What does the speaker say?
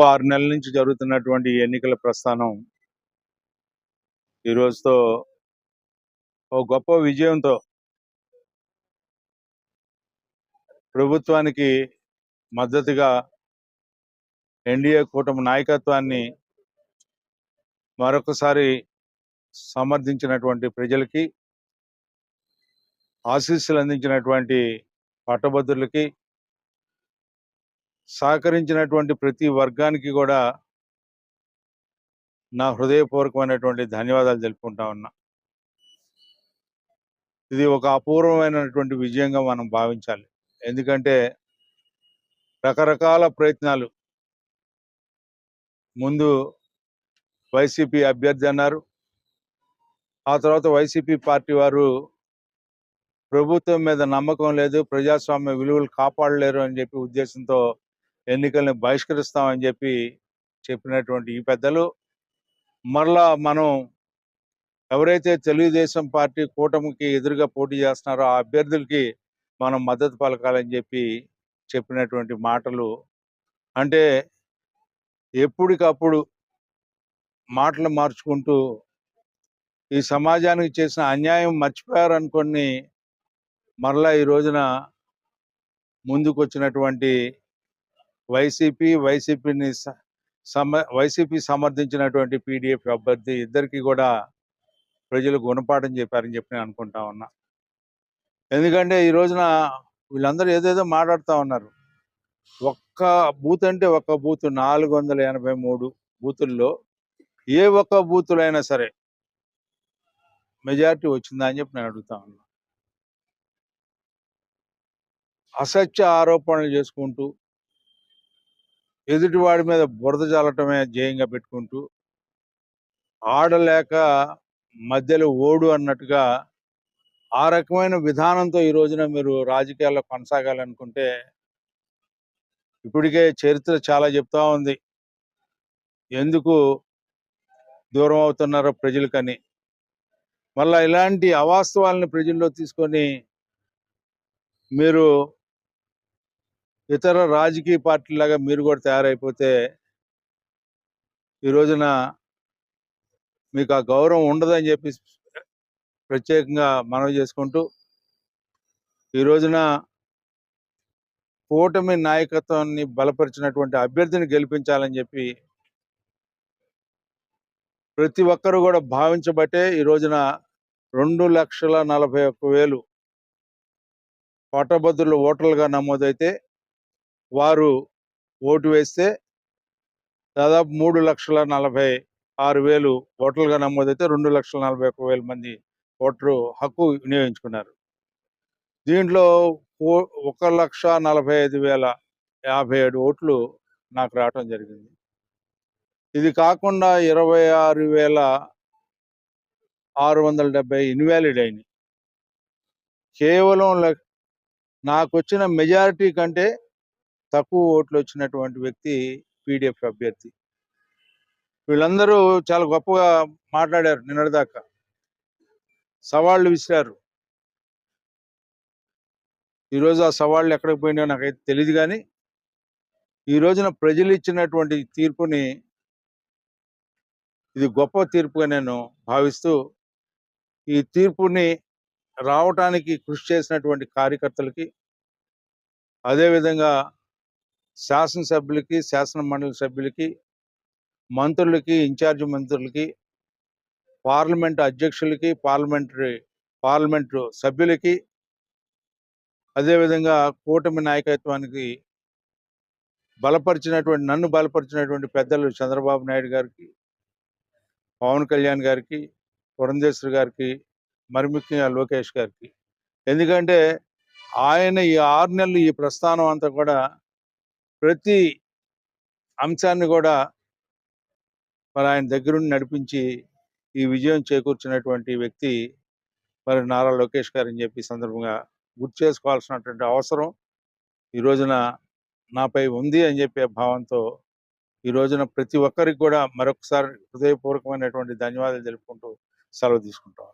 6 నెలల నుంచి జరుగుతున్నటువంటి ఎన్నికల ప్రస్థానం ఈ రోజుతో ఓ గొప్ప విజయంతో ప్రభుత్వానికి మద్దతుగా ఎన్డీఏ కూటమి నాయకత్వాన్ని మరొకసారి సమర్థించినటువంటి ప్రజలకి, ఆశీస్సులు అందించినటువంటి పట్టభద్రులకి, సహకరించినటువంటి ప్రతి వర్గానికి కూడా నా హృదయపూర్వకమైనటువంటి ధన్యవాదాలు తెలుపుకుంటా ఉన్నా. ఇది ఒక అపూర్వమైనటువంటి విజయంగా మనం భావించాలి. ఎందుకంటే రకరకాల ప్రయత్నాలు, ముందు వైసీపీ అభ్యర్థి అన్నారు, ఆ తర్వాత వైసీపీ పార్టీ వారు ప్రభుత్వం మీద నమ్మకం లేదు, ప్రజాస్వామ్య విలువలు కాపాడలేరు అని చెప్పి ఉద్దేశంతో ఎన్నికల్ని బహిష్కరిస్తామని చెప్పినటువంటి ఈ పెద్దలు మరలా మనం ఎవరైతే తెలుగుదేశం పార్టీ కూటమికి ఎదురుగా పోటీ చేస్తున్నారో ఆ అభ్యర్థులకి మనం మద్దతు పలకాలని చెప్పినటువంటి మాటలు, అంటే ఎప్పటికప్పుడు మాటలు మార్చుకుంటూ ఈ సమాజానికి చేసిన అన్యాయం మర్చిపోయారనుకొని మరలా ఈ రోజున ముందుకు వచ్చినటువంటి వైసీపీ సమర్థించినటువంటి పీడీఎఫ్ అభ్యర్థి ఇద్దరికి కూడా ప్రజలు గుణపాఠం చెప్పారని నేను అనుకుంటా ఉన్నా. ఎందుకంటే ఈ రోజున వీళ్ళందరూ ఏదేదో మాట్లాడుతూ ఉన్నారు. ఒక్క బూత్ అంటే ఒక్క బూత్ 483 బూతుల్లో ఏ ఒక్క బూతులు అయినా సరే మెజారిటీ వచ్చిందా అని నేను అడుగుతా ఉన్నా. అసత్య ఆరోపణలు చేసుకుంటూ ఎదుటివాడి మీద బురద చల్లటమే ధ్యేయంగా పెట్టుకుంటూ, ఆడలేక మధ్యలో ఓడు అన్నట్టుగా ఆ రకమైన విధానంతో ఈ రోజున మీరు రాజకీయాల్లో కొనసాగాలనుకుంటే, ఇప్పటికే చరిత్ర చాలా చెప్తా ఉంది ఎందుకు దూరం అవుతున్నారో ప్రజలకని. మళ్ళా ఇలాంటి అవాస్తవాలని ప్రజల్లో తీసుకొని మీరు ఇతర రాజకీయ పార్టీలాగా మీరు కూడా తయారైపోతే ఈ రోజున మీకు ఆ గౌరవం ఉండదని చెప్పి ప్రత్యేకంగా మనవి చేసుకుంటూ, ఈ రోజున కూటమి నాయకత్వాన్ని బలపరిచినటువంటి అభ్యర్థిని గెలిపించాలని చెప్పి ప్రతి ఒక్కరు కూడా భావించబట్టే ఈ రోజున 2,41,000 పట్టభద్రులు ఓటర్లుగా నమోదైతే, వారు ఓటు వేస్తే దాదాపు 3,46,000 ఓటర్లుగా నమోదైతే 2,41,000 మంది ఓటరు హక్కు వినియోగించుకున్నారు. దీంట్లో 1,45,057 ఓట్లు నాకు రావటం జరిగింది. ఇది కాకుండా 26,670 ఇన్వాలిడ్ అయినాయి. కేవలం నాకు వచ్చిన మెజారిటీ కంటే తక్కువ ఓట్లు వచ్చినటువంటి వ్యక్తి పీడీఎఫ్ అభ్యర్థి. వీళ్ళందరూ చాలా గొప్పగా మాట్లాడారు, నిన్నటిదాకా సవాళ్లు విసిరారు. ఈరోజు ఆ సవాళ్ళు ఎక్కడికి పోయినాయో నాకైతే తెలియదు, కానీ ఈ రోజున ప్రజలు ఇచ్చినటువంటి తీర్పుని ఇది గొప్ప తీర్పుగా నేను భావిస్తూ, ఈ తీర్పుని రావటానికి కృషి చేసినటువంటి కార్యకర్తలకి, అదేవిధంగా శాసనసభ్యులకి, శాసన మండలి సభ్యులకి, మంత్రులకి, ఇన్ఛార్జి మంత్రులకి, పార్లమెంటు అధ్యక్షులకి, పార్లమెంటు సభ్యులకి, అదేవిధంగా కూటమి నాయకత్వానికి నన్ను బలపరిచినటువంటి పెద్దలు చంద్రబాబు నాయుడు గారికి, పవన్ కళ్యాణ్ గారికి, పురంధేశ్వరి గారికి, మరి ముఖ్యంగా లోకేష్ గారికి. ఎందుకంటే ఆయన ఈ 6 నెలలు ఈ ప్రస్థానం అంతా కూడా ప్రతి అంశాన్ని కూడా మరి ఆయన దగ్గరుండి నడిపించి ఈ విజయం చేకూర్చినటువంటి వ్యక్తి మరి నారా లోకేష్ గారు అని చెప్పి సందర్భంగా గుర్తు చేసుకోవాల్సినటువంటి అవసరం ఈ రోజున నాపై ఉంది అని చెప్పే భావంతో ఈ రోజున ప్రతి ఒక్కరికి కూడా మరొకసారి హృదయపూర్వకమైనటువంటి ధన్యవాదాలు తెలుపుకుంటూ సెలవు తీసుకుంటాం.